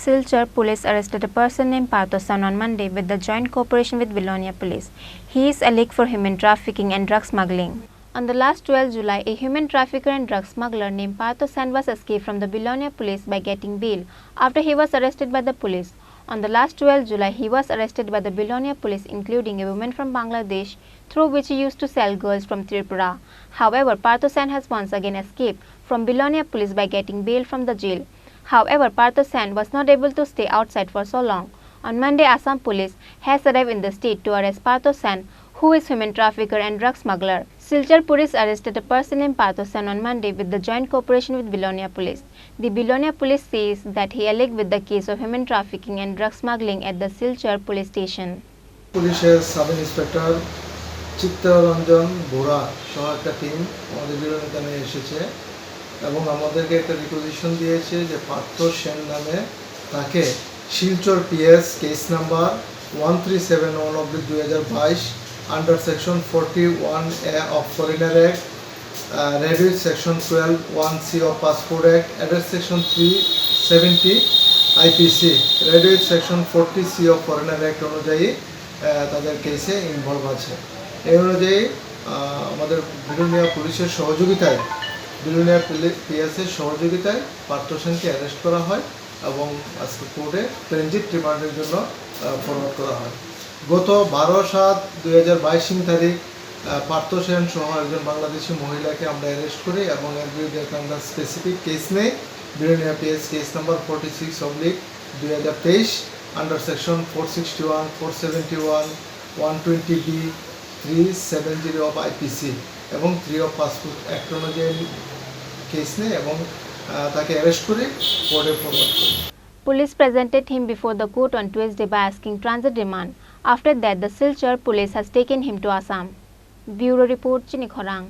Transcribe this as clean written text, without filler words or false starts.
Silchar Police arrested a person named Partha on Monday with the joint cooperation with Belonia Police. He is alleged for human trafficking and drug smuggling. On the last 12 July, a human trafficker and drug smuggler named Partha was escaped from the Belonia Police by getting bail after he was arrested by the police. On the last 12 July, he was arrested by the Belonia Police, including a woman from Bangladesh, through which he used to sell girls from Tripura. However, Partha has once again escaped from Belonia Police by getting bail from the jail. However, Partha was not able to stay outside for so long. On Monday, Assam Police has arrived in the state to arrest Partha, who is human trafficker and drug smuggler. Silchar Police arrested a person named Partha on Monday with the joint cooperation with Belonia Police. The Belonia Police says that he alleged with the case of human trafficking and drug smuggling at the Silchar Police Station. পুলিশের sub inspector Chittaranjan বোরা সহ একটা team আমাদের বিরোধী থানায় এসেছে এবং আমাদেরকে একটা রিকোয়েজিশন দিয়েছে যে পার্থ সেন নামে তাকে Silchar PS case number 1371/2022 under section 41A of Foreigner Act, read with section 12(1)(c) of Passport Act, added section 370 IPC, read with section 40C of Foreigner Act অনুযায়ী তাদের কেসে ইনভলভ আছে। এই অনুযায়ী আমাদের বিলোনিয়া পুলিশের সহযোগিতায় বিলোনিয়া পিএসের সহযোগিতায় পার্থ সেনকে অ্যারেস্ট করা হয় এবং আজকে কোর্টে ট্রানজিট রিমান্ডের জন্য ফরওয়ার্ড করা হয়। গত 12/7/2022 তারিখ পার্থ সেন সহ একজন বাংলাদেশি মহিলাকে আমরা অ্যারেস্ট করি এবং এর বিরুদ্ধে আমরা স্পেসিফিক কেস নেই। Belonia PS case number 46/2023 under section 461, 471, 120B, 370 of IPC এবং 3 অফ পাসপোর্ট অ্যাক্ট অনুযায়ী কেস নেই এবং তাকে অ্যারেস্ট করে কোর্টে ফরওয়ার্ড করি। Police presented him before the court on Tuesday by asking transit remand. After that, the Silchar Police has taken him to Assam. Bureau Report, Chini, Khorang.